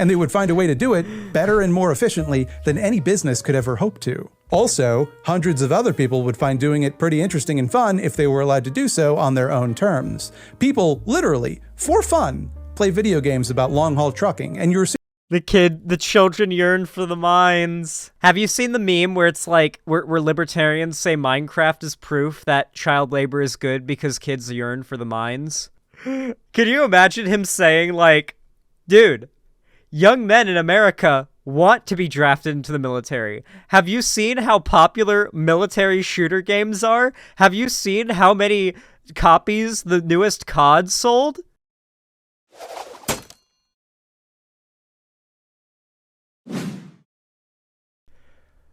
and they would find a way to do it better and more efficiently than any business could ever hope to. Also, hundreds of other people would find doing it pretty interesting and fun if they were allowed to do so on their own terms. People, literally, for fun, play video games about long-haul trucking, and you're the children yearn for the mines. Have you seen the meme where it's like, where libertarians say Minecraft is proof that child labor is good because kids yearn for the mines? Can you imagine him saying, like, dude, young men in America want to be drafted into the military. Have you seen how popular military shooter games are? Have you seen how many copies the newest COD sold?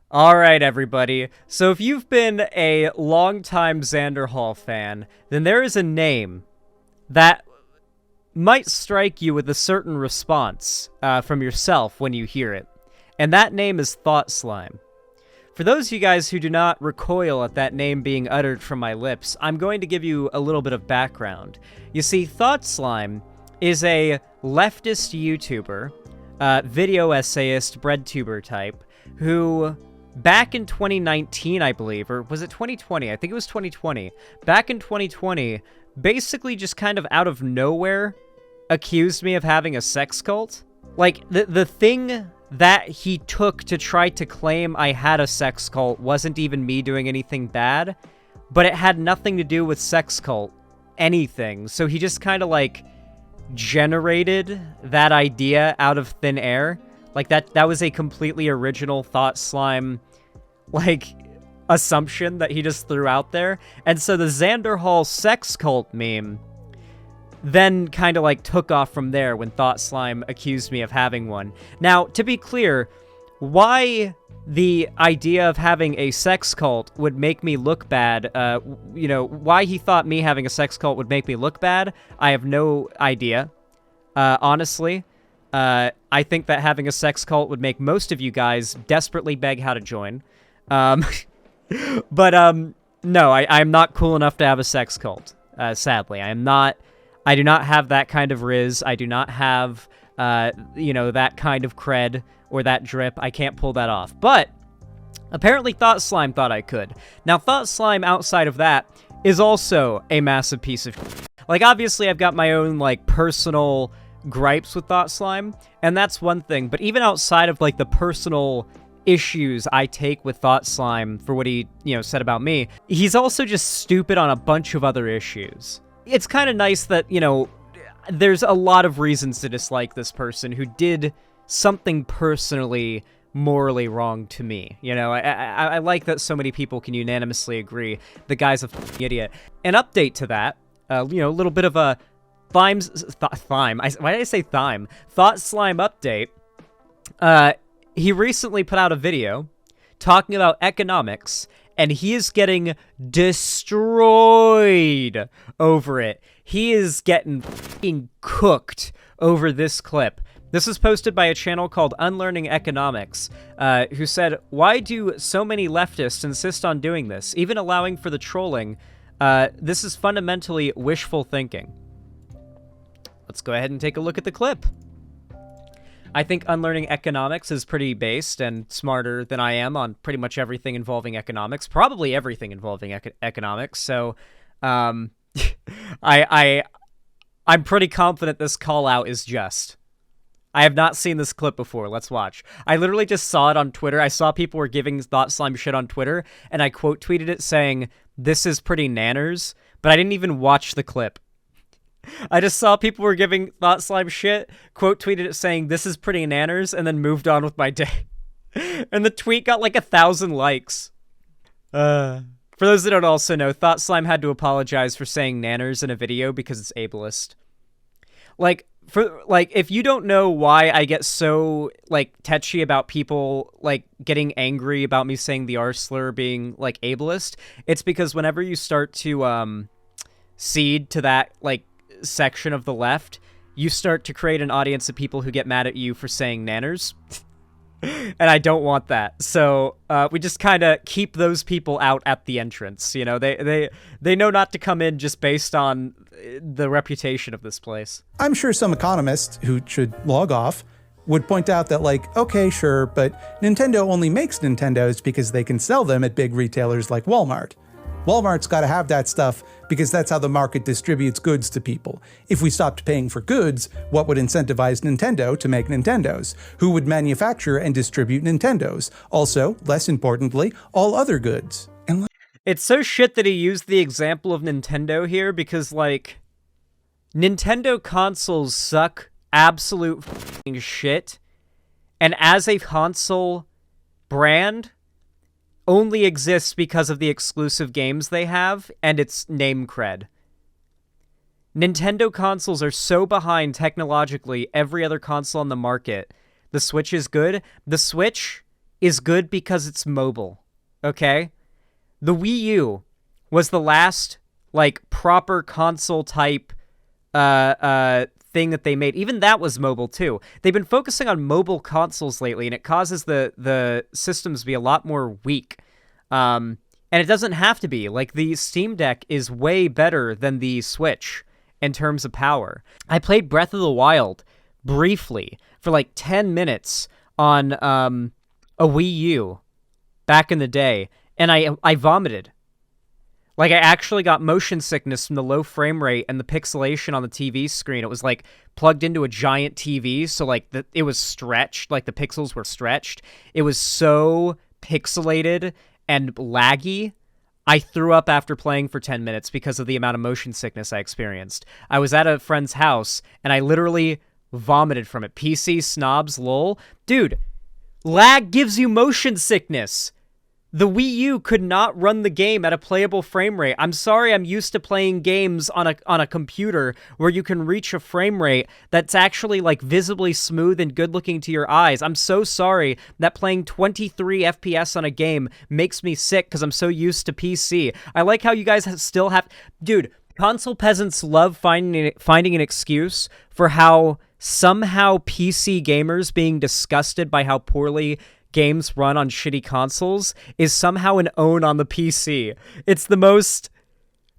Alright, everybody. So if you've been a longtime Xander Hall fan, then there is a name that might strike you with a certain response from yourself when you hear it. And that name is Thought Slime. For those of you guys who do not recoil at that name being uttered from my lips, I'm going to give you a little bit of background. You see, Thought Slime is a leftist YouTuber, video essayist, breadtuber type, who back in 2019, I believe, or was it 2020? I think it was 2020. Back in 2020, basically just kind of out of nowhere, accused me of having a sex cult. Like, the thing that he took to try to claim I had a sex cult wasn't even me doing anything bad, but it had nothing to do with sex cult, anything. So he just kind of, like, generated that idea out of thin air. Like, that was a completely original Thought Slime, like, assumption that he just threw out there. And so the Xander Hall sex cult meme then kind of, like, took off from there when Thought Slime accused me of having one. Now, to be clear, why the idea of having a sex cult would make me look bad, you know, why he thought me having a sex cult would make me look bad, I have no idea, honestly. I think that having a sex cult would make most of you guys desperately beg how to join. But, no, I'm not cool enough to have a sex cult, sadly. I do not have that kind of riz. I do not have, you know, that kind of cred or that drip. I can't pull that off. But apparently Thought Slime thought I could. Now, Thought Slime outside of that is also a massive piece of shit. Like, obviously, I've got my own, like, personal gripes with Thought Slime, and that's one thing. But even outside of, like, the personal issues I take with Thought Slime for what he, you know, said about me, he's also just stupid on a bunch of other issues. It's kind of nice that, you know, there's a lot of reasons to dislike this person who did something personally morally wrong to me. You know, I like that so many people can unanimously agree the guy's a f***ing idiot. An update to that, you know, a little bit of a why did I say Thime? Thought Slime update. He recently put out a video talking about economics, and he is getting destroyed over it. He is getting f***ing cooked over this clip. This is posted by a channel called Unlearning Economics, who said, "Why do so many leftists insist on doing this, even allowing for the trolling? This is fundamentally wishful thinking." Let's go ahead and take a look at the clip. I think Unlearning Economics is pretty based and smarter than I am on pretty much everything involving economics, probably everything involving economics. So, I'm pretty confident this call out is just. I have not seen this clip before. Let's watch. I literally just saw it on Twitter. I saw people were giving Thought Slime shit on Twitter, and I quote tweeted it saying, "This is pretty nanners," but I didn't even watch the clip. I just saw people were giving Thought Slime shit, quote tweeted it saying, "This is pretty nanners," and then moved on with my day. And the tweet got like 1,000 likes. For those that don't also know, Thought Slime had to apologize for saying nanners in a video because it's ableist. If you don't know why I get so, like, tetchy about people, like, getting angry about me saying the R slur being, like, ableist, it's because whenever you start to, cede to that, like, section of the left, you start to create an audience of people who get mad at you for saying nanners. And I don't want that. So we just kind of keep those people out at the entrance. You know, they know not to come in just based on the reputation of this place. I'm sure some economist who should log off would point out that, like, okay, sure, but Nintendo only makes Nintendos because they can sell them at big retailers like Walmart. Walmart's got to have that stuff because that's how the market distributes goods to people. If we stopped paying for goods, what would incentivize Nintendo to make Nintendos? Who would manufacture and distribute Nintendos? Also, less importantly, all other goods. And it's so shit that he used the example of Nintendo here because, like, Nintendo consoles suck absolute f***ing shit, and as a console brand, only exists because of the exclusive games they have and its name cred. Nintendo consoles are so behind technologically every other console on the market. The Switch is good. The Switch is good because it's mobile, okay? The Wii U was the last, like, proper console type thing that they made. Even that was mobile too. They've been focusing on mobile consoles lately, and it causes the systems to be a lot more weak. And it doesn't have to be. Like, the Steam Deck is way better than the Switch in terms of power. I played Breath of the Wild briefly for like 10 minutes on a Wii U back in the day, and I vomited. Like, I actually got motion sickness from the low frame rate and the pixelation on the TV screen. It was, like, plugged into a giant TV, so, like, it was stretched. Like, the pixels were stretched. It was so pixelated and laggy. I threw up after playing for 10 minutes because of the amount of motion sickness I experienced. I was at a friend's house, and I literally vomited from it. PC snobs, lol. Dude, lag gives you motion sickness. The Wii U could not run the game at a playable frame rate. I'm sorry, I'm used to playing games on a computer where you can reach a frame rate that's actually, like, visibly smooth and good looking to your eyes. I'm so sorry that playing 23 FPS on a game makes me sick because I'm so used to PC. I like how you guys still have... Dude, console peasants love finding an excuse for how somehow PC gamers being disgusted by how poorly games run on shitty consoles is somehow an own on the PC. It's the most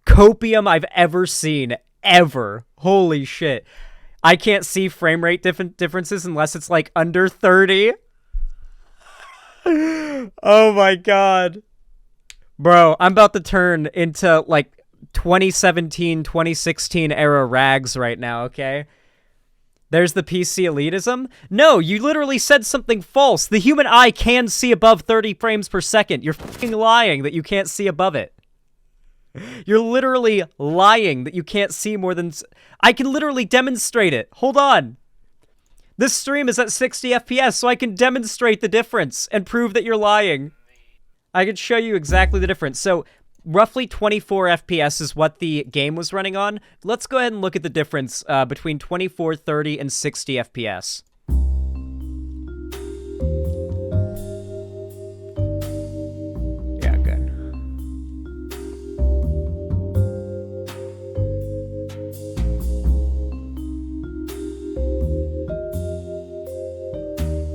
copium I've ever seen, ever. Holy shit. I can't see frame rate differences unless it's, like, under 30. Oh my god. Bro, I'm about to turn into, like, 2017, 2016 era rags right now, okay? There's the PC elitism? No, you literally said something false. The human eye can see above 30 frames per second. You're fucking lying that you can't see above it. You're literally lying that you can't see more than... I can literally demonstrate it. Hold on. This stream is at 60 FPS, so I can demonstrate the difference and prove that you're lying. I can show you exactly the difference. So, roughly 24 FPS is what the game was running on. Let's go ahead and look at the difference between 24, 30, and 60 FPS. Yeah, good.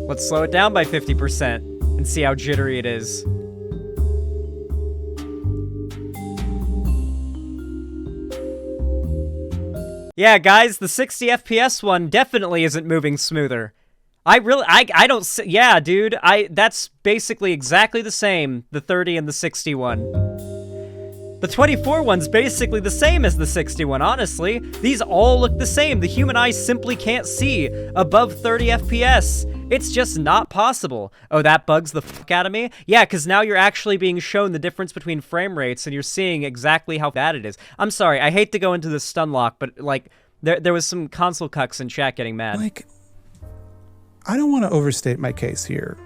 Let's slow it down by 50% and see how jittery it is. Yeah, guys, the 60 FPS one definitely isn't moving smoother. I don't see, yeah, dude, that's basically exactly the same, the 30 and the 61. The 24 one's basically the same as the 61, honestly. These all look the same. The human eye simply can't see above 30 FPS. It's just not possible. Oh, that bugs the fuck out of me? Yeah, because now you're actually being shown the difference between frame rates, and you're seeing exactly how bad it is. I'm sorry, I hate to go into this stun lock, but, like, there was some console cucks in chat getting mad. Like, I don't want to overstate my case here,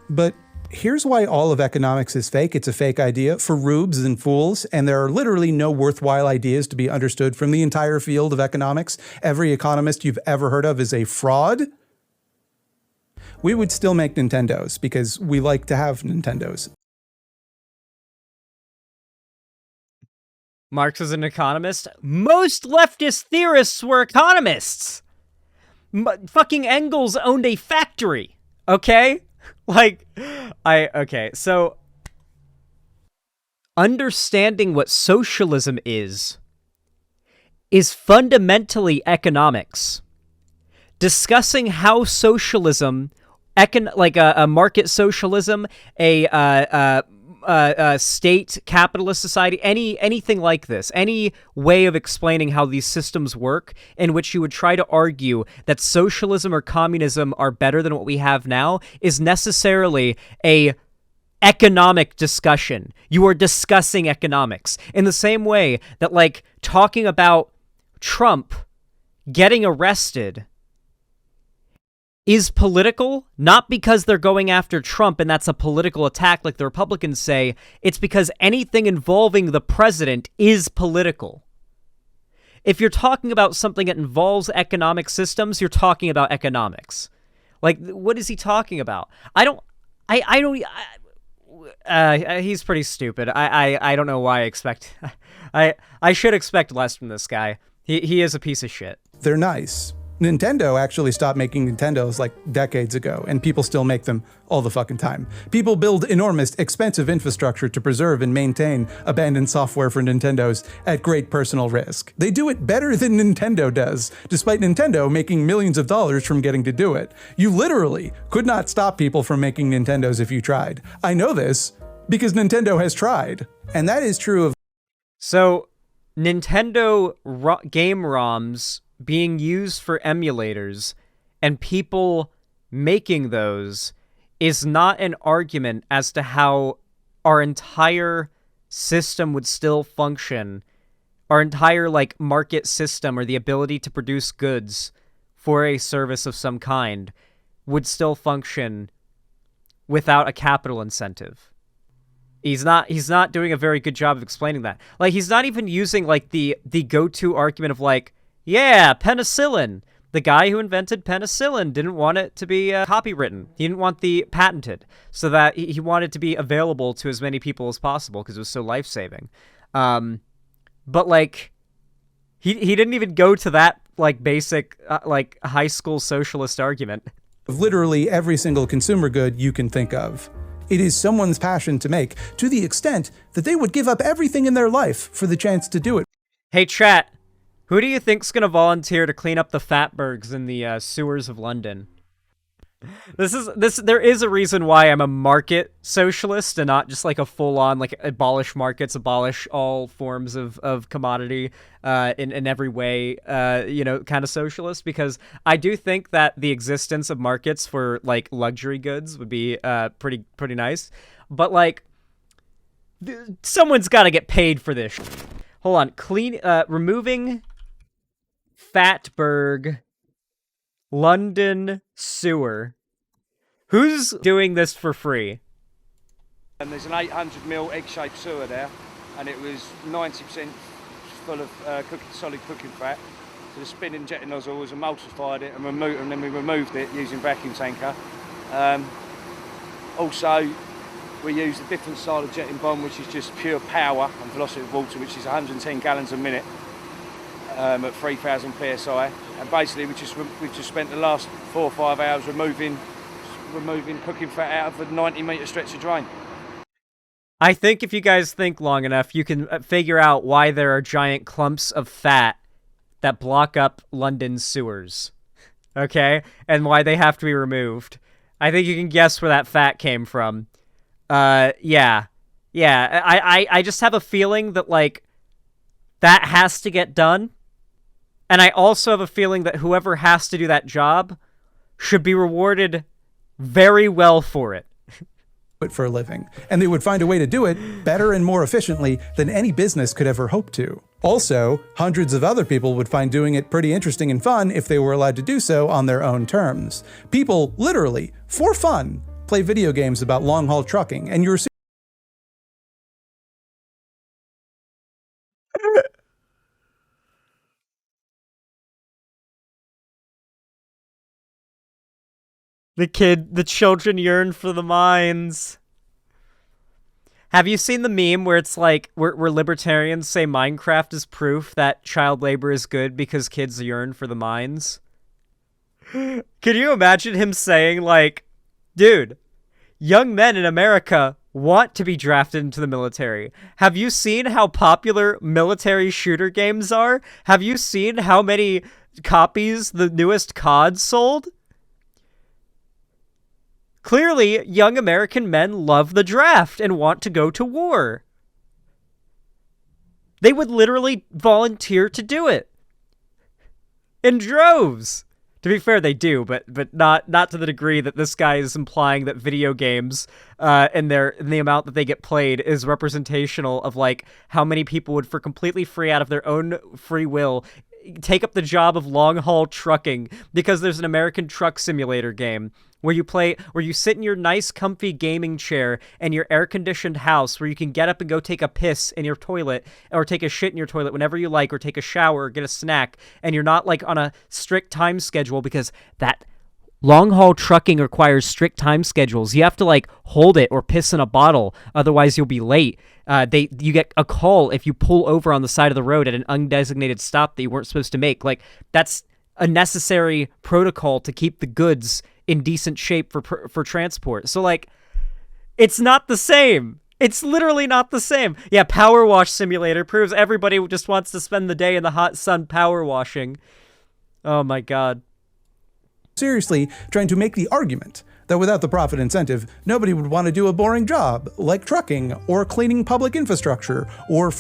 but here's why all of economics is fake. It's a fake idea for rubes and fools, and there are literally no worthwhile ideas to be understood from the entire field of economics. Every economist you've ever heard of is a fraud. We would still make Nintendos because we like to have Nintendos. Marx is an economist? Most leftist theorists were economists! Fucking Engels owned a factory, okay? Like, okay, so... Understanding what socialism is fundamentally economics. discussing how socialism, like a market socialism, a state capitalist society, anything like this, any way of explaining how these systems work in which you would try to argue that socialism or communism are better than what we have now is necessarily a economic discussion. You are discussing economics in the same way that, like, talking about Trump getting arrested is political, not because they're going after Trump and that's a political attack like the Republicans say. It's because anything involving the president is political. If you're talking about something that involves economic systems, you're talking about economics. Like, what is he talking about? He's pretty stupid. I don't know why I expect... I should expect less from this guy. He is a piece of shit. They're nice. Nintendo actually stopped making Nintendos like decades ago, and people still make them all the fucking time. People build enormous, expensive infrastructure to preserve and maintain abandoned software for Nintendos at great personal risk. They do it better than Nintendo does, despite Nintendo making millions of dollars from getting to do it. You literally could not stop people from making Nintendos if you tried. I know this because Nintendo has tried. And that is true of... So, Nintendo game ROMs being used for emulators and people making those is not an argument as to how our entire system would still function, our entire, like, market system or the ability to produce goods for a service of some kind would still function without a capital incentive. He's not doing a very good job of explaining that. Like, he's not even using, like, the go-to argument of, like, yeah, penicillin. The guy who invented penicillin didn't want it to be copywritten. He didn't want the patented, so that he wanted to be available to as many people as possible because it was so life-saving. But, like, he didn't even go to that, like, basic, like, high school socialist argument. Of literally every single consumer good you can think of. It is someone's passion to make, to the extent that they would give up everything in their life for the chance to do it. Hey, chat. Who do you think's gonna volunteer to clean up the Fatbergs in the sewers of London? There is a reason why I'm a market socialist and not just like a full-on, like, abolish markets, abolish all forms of commodity in every way, kind of socialist, because I do think that the existence of markets for, like, luxury goods would be pretty nice. But, like, someone's gotta get paid for this. Hold on, removing Fatberg London sewer. Who's doing this for free? And there's an 800mm egg-shaped sewer there, and it was 90% full of solid cooking fat. So the spinning jetting nozzle was emulsified it and then we removed it using vacuum tanker. Also, we used a different style of jetting bomb, which is just pure power and velocity of water, which is 110 gallons a minute. At 3,000 psi, and basically we've just spent the last 4 or 5 hours removing cooking fat out of a 90-meter stretch of drain. I think if you guys think long enough, you can figure out why there are giant clumps of fat that block up London's sewers, okay, and why they have to be removed. I think you can guess where that fat came from. Yeah. I just have a feeling that, like, that has to get done. And I also have a feeling that whoever has to do that job should be rewarded very well for it. For a living. And they would find a way to do it better and more efficiently than any business could ever hope to. Also, hundreds of other people would find doing it pretty interesting and fun if they were allowed to do so on their own terms. People, literally, for fun, play video games about long-haul trucking, and you're The children yearn for the mines. Have you seen the meme where it's like, where libertarians say Minecraft is proof that child labor is good because kids yearn for the mines? Can you imagine him saying, like, dude, young men in America want to be drafted into the military. Have you seen how popular military shooter games are? Have you seen how many copies the newest COD sold? Clearly, young American men love the draft and want to go to war. They would literally volunteer to do it. In droves. To be fair, they do, but not to the degree that this guy is implying that video games and the amount that they get played is representational of like how many people would, for completely free out of their own free will, take up the job of long haul trucking because there's an American truck simulator game where you sit in your nice comfy gaming chair in your air-conditioned house where you can get up and go take a piss in your toilet or take a shit in your toilet whenever you like, or take a shower or get a snack, and you're not like on a strict time schedule because that long-haul trucking requires strict time schedules. You have to like hold it or piss in a bottle, otherwise you'll be late. You get a call if you pull over on the side of the road at an undesignated stop that you weren't supposed to make. Like, that's a necessary protocol to keep the goods in decent shape for transport. So like, it's not the same. It's literally not the same. Yeah, Power Wash Simulator proves everybody just wants to spend the day in the hot sun power washing. Oh my god. Seriously trying to make the argument that without the profit incentive, nobody would want to do a boring job like trucking or cleaning public infrastructure or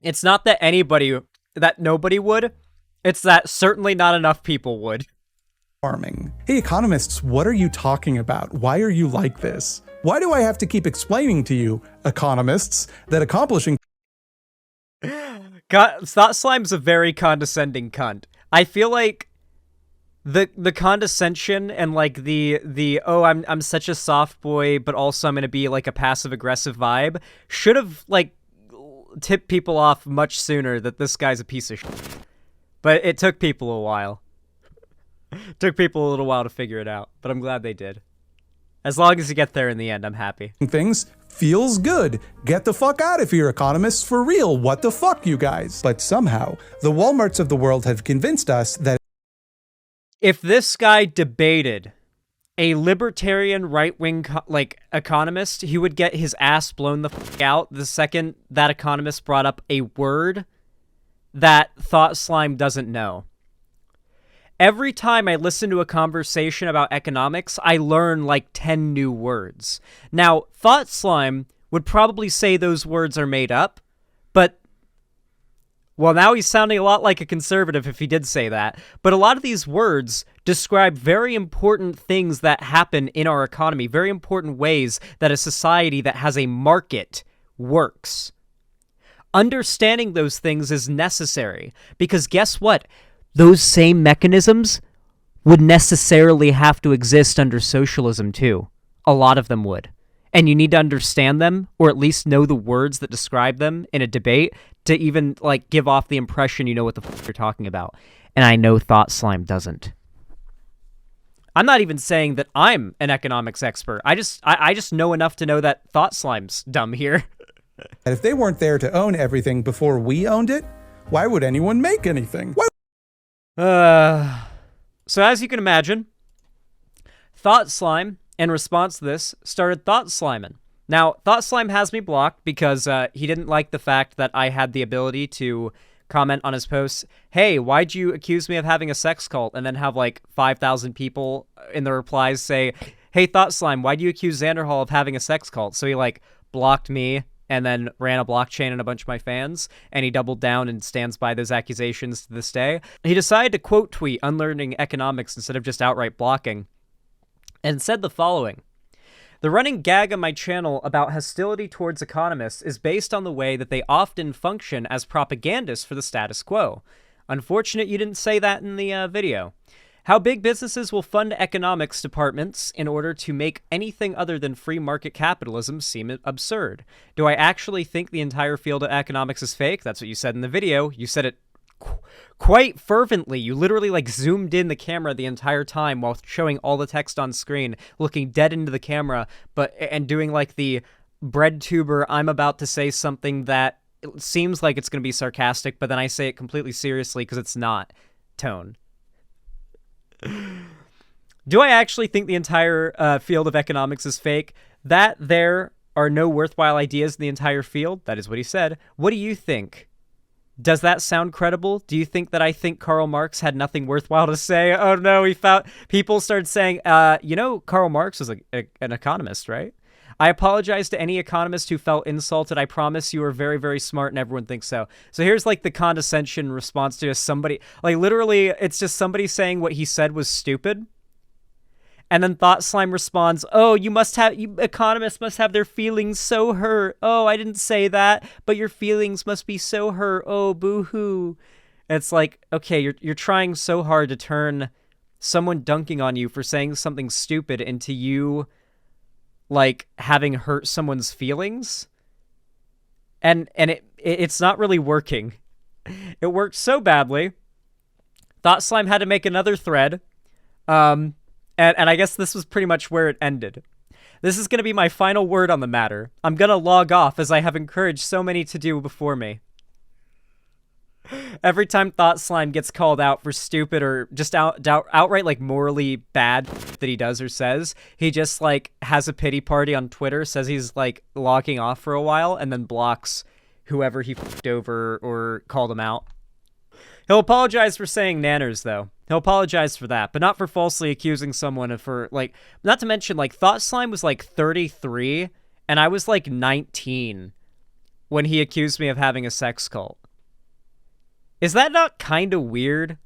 It's not that nobody would. It's that certainly not enough people would. farming. Hey, economists, what are you talking about? Why are you like this? Why do I have to keep explaining to you, economists, that accomplishing Thought Slime's a very condescending cunt. I feel like the condescension and like the oh I'm such a soft boy, but also I'm gonna be like a passive aggressive vibe should have like tipped people off much sooner that this guy's a piece of shit. But it took people a while. Took people a little while to figure it out, but I'm glad they did. As long as you get there in the end, I'm happy. things feels good. Get the fuck out of here, economists, for real. What the fuck, you guys? But somehow, the Walmarts of the world have convinced us that if this guy debated a libertarian right-wing economist, he would get his ass blown the fuck out the second that economist brought up a word that Thought Slime doesn't know. Every time I listen to a conversation about economics, I learn like 10 new words. Now, Thought Slime would probably say those words are made up, but well, now he's sounding a lot like a conservative if he did say that. But a lot of these words describe very important things that happen in our economy, very important ways that a society that has a market works. Understanding those things is necessary because guess what? Those same mechanisms would necessarily have to exist under socialism too. A lot of them would. And you need to understand them, or at least know the words that describe them in a debate to even like give off the impression you know what the fuck you're talking about. And I know Thought Slime doesn't. I'm not even saying that I'm an economics expert. I just know enough to know that Thought Slime's dumb here. if they weren't there to own everything before we owned it, why would anyone make anything? Why So as you can imagine, Thought Slime, in response to this, started Thought Sliming. Now, Thought Slime has me blocked because he didn't like the fact that I had the ability to comment on his posts, hey, why'd you accuse me of having a sex cult? And then have like 5,000 people in the replies say, hey, Thought Slime, why'd you accuse Xanderhall of having a sex cult? So he like blocked me and then ran a blockchain and a bunch of my fans, and he doubled down and stands by those accusations to this day. He decided to quote tweet unlearning economics instead of just outright blocking, and said the following: the running gag on my channel about hostility towards economists is based on the way that they often function as propagandists for the status quo. Unfortunate you didn't say that in the video. How big businesses will fund economics departments in order to make anything other than free market capitalism seem absurd. Do I actually think the entire field of economics is fake? That's what you said in the video. You said it quite fervently. You literally like zoomed in the camera the entire time while showing all the text on screen, looking dead into the camera, and doing like the bread tuber, I'm about to say something that seems like it's going to be sarcastic, but then I say it completely seriously because it's not tone. Do I actually think the entire field of economics is fake? That there are no worthwhile ideas in the entire field? That is what he said. What do you think? Does that sound credible? Do you think that I think Karl Marx had nothing worthwhile to say? Oh no, people started saying, Karl Marx was an economist, right? I apologize to any economist who felt insulted. I promise you are very, very smart and everyone thinks so. So here's like the condescension response to just somebody, like literally it's just somebody saying what he said was stupid. And then Thought Slime responds, oh, you economists must have their feelings so hurt. Oh, I didn't say that, but your feelings must be so hurt. Oh, boo-hoo. It's like, okay, you're trying so hard to turn someone dunking on you for saying something stupid into you, like, having hurt someone's feelings. And it's not really working. It worked so badly. Thought Slime had to make another thread. And I guess this was pretty much where it ended. This is going to be my final word on the matter. I'm going to log off as I have encouraged so many to do before me. Every time Thought Slime gets called out for stupid or just outright like morally bad that he does or says, he just like has a pity party on Twitter, says he's like logging off for a while, and then blocks whoever he f***ed over or called him out. He'll apologize for saying nanners, though. He'll apologize for that, but not for falsely accusing someone of not to mention, like, Thought Slime was, like, 33, and I was, like, 19 when he accused me of having a sex cult. Is that not kind of weird?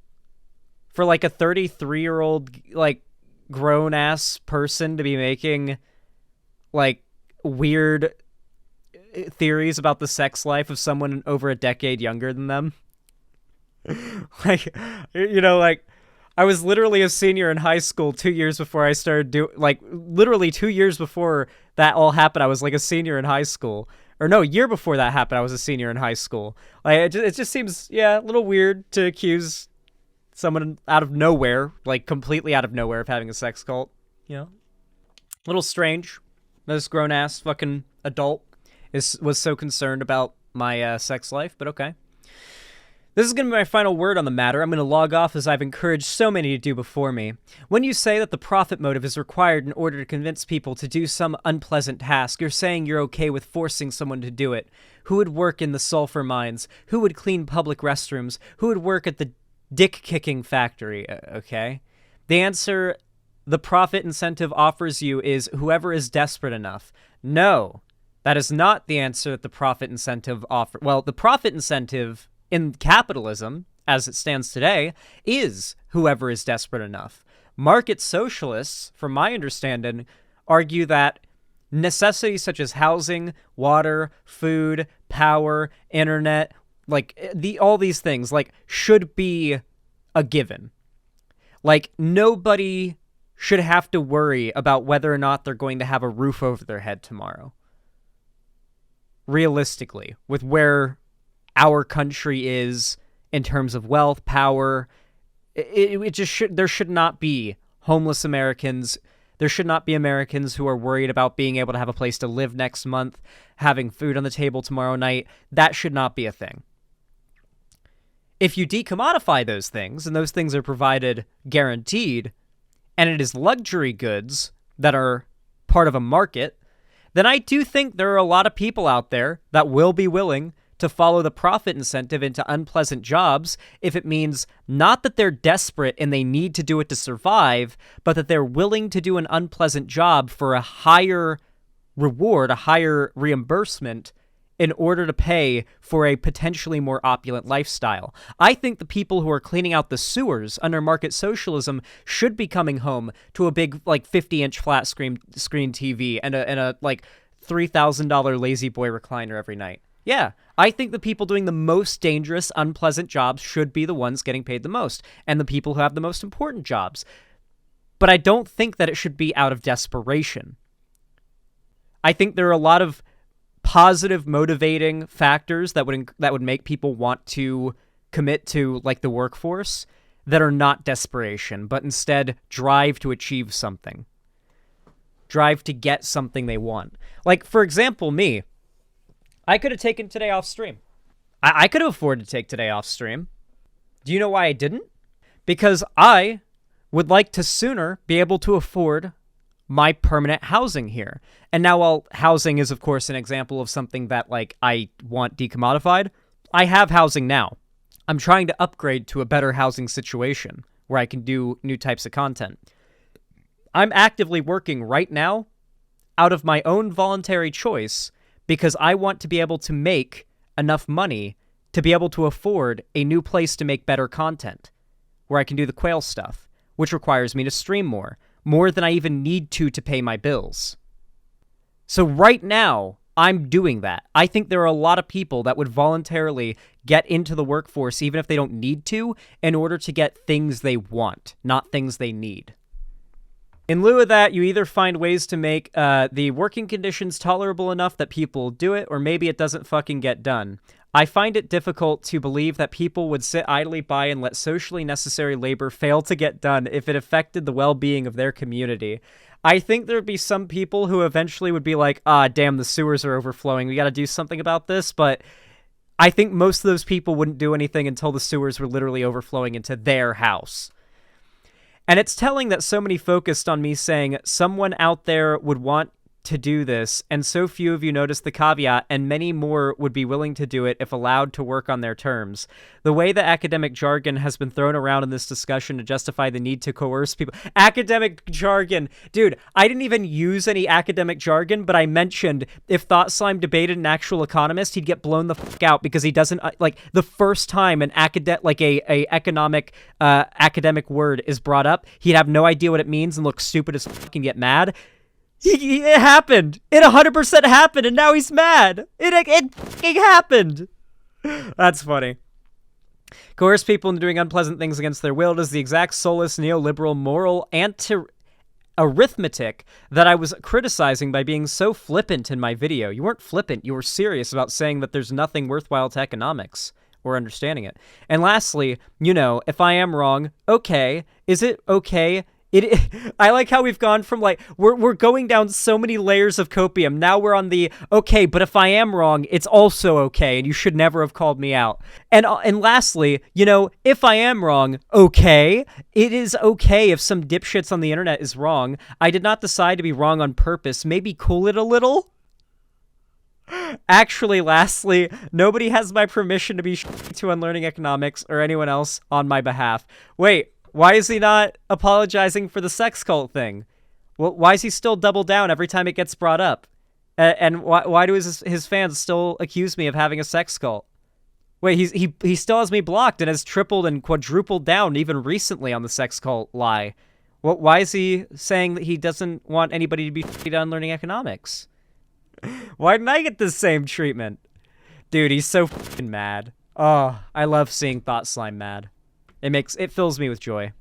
For, like, a 33-year-old, like, grown-ass person to be making, like, weird theories about the sex life of someone over a decade younger than them? Like, like, I was literally a senior in high school 2 years before I started literally 2 years before that all happened, I was like a senior in high school. Or no, a year before that happened, I was a senior in high school. Like, it just seems, a little weird to accuse someone out of nowhere, like completely out of nowhere, of having a sex cult. A little strange. This grown-ass fucking adult was so concerned about my sex life, but okay. This is going to be my final word on the matter. I'm going to log off as I've encouraged so many to do before me. When you say that the profit motive is required in order to convince people to do some unpleasant task, you're saying you're okay with forcing someone to do it. Who would work in the sulfur mines? Who would clean public restrooms? Who would work at the dick-kicking factory? Okay. The answer the profit incentive offers you is whoever is desperate enough. No, that is not the answer that the profit incentive offers. Well, the profit incentive in capitalism, as it stands today, is whoever is desperate enough. Market socialists, from my understanding, argue that necessities such as housing, water, food, power, internet, all these things, should be a given. Like, nobody should have to worry about whether or not they're going to have a roof over their head tomorrow. Realistically, with where our country is in terms of wealth, power, there should not be homeless Americans. There should not be Americans who are worried about being able to have a place to live next month, having food on the table tomorrow night. That should not be a thing. If you decommodify those things, and those things are provided guaranteed, and it is luxury goods that are part of a market, then I do think there are a lot of people out there that will be willing to follow the profit incentive into unpleasant jobs if it means not that they're desperate and they need to do it to survive, but that they're willing to do an unpleasant job for a higher reward, a higher reimbursement, in order to pay for a potentially more opulent lifestyle. I think the people who are cleaning out the sewers under market socialism should be coming home to a big 50-inch flat screen TV and a $3,000 Lazy Boy recliner every night. Yeah, I think the people doing the most dangerous, unpleasant jobs should be the ones getting paid the most, and the people who have the most important jobs. But I don't think that it should be out of desperation. I think there are a lot of positive, motivating factors that would make people want to commit to the workforce that are not desperation, but instead drive to achieve something. Drive to get something they want. For example, me. I could have taken today off stream. I could have afforded to take today off stream. Do you know why I didn't? Because I would like to sooner be able to afford my permanent housing here. And now, while housing is, of course, an example of something that, I want decommodified, I have housing now. I'm trying to upgrade to a better housing situation where I can do new types of content. I'm actively working right now out of my own voluntary choice because I want to be able to make enough money to be able to afford a new place to make better content where I can do the quail stuff, which requires me to stream more than I even need to pay my bills. So right now, I'm doing that. I think there are a lot of people that would voluntarily get into the workforce even if they don't need to in order to get things they want, not things they need. In lieu of that, you either find ways to make the working conditions tolerable enough that people do it, or maybe it doesn't fucking get done. I find it difficult to believe that people would sit idly by and let socially necessary labor fail to get done if it affected the well-being of their community. I think there would be some people who eventually would be like, damn, the sewers are overflowing, we gotta do something about this, but I think most of those people wouldn't do anything until the sewers were literally overflowing into their house. And it's telling that so many focused on me saying someone out there would want to do this, and so few of you noticed the caveat, and many more would be willing to do it if allowed to work on their terms. The way that academic jargon has been thrown around in this discussion to justify the need to coerce people. Academic jargon! Dude, I didn't even use any academic jargon, but I mentioned if Thought Slime debated an actual economist, he'd get blown the fuck out because he doesn't, the first time an economic academic word is brought up, he'd have no idea what it means and look stupid as fuck and get mad. It happened. It 100% happened, and now he's mad. It fucking happened. That's funny. Coerce people into doing unpleasant things against their will is the exact soulless neoliberal moral arithmetic that I was criticizing by being so flippant in my video. You weren't flippant. You were serious about saying that there's nothing worthwhile to economics or understanding it. And lastly, if I am wrong, okay. Is it okay? I like how we've gone from we're going down so many layers of copium. Now we're on the okay, but if I am wrong, it's also okay, and you should never have called me out. And lastly, if I am wrong, okay, it is okay if some dipshits on the internet is wrong. I did not decide to be wrong on purpose. Maybe cool it a little. Actually, lastly, nobody has my permission to be to Unlearning Economics or anyone else on my behalf. Wait. Why is he not apologizing for the sex cult thing? Well, why is he still double down every time it gets brought up? And why do his fans still accuse me of having a sex cult? Wait, he still has me blocked and has tripled and quadrupled down even recently on the sex cult lie. Why is he saying that he doesn't want anybody to be on Learning Economics? Why didn't I get the same treatment? Dude, he's so fucking mad. Oh, I love seeing Thought Slime mad. It fills me with joy.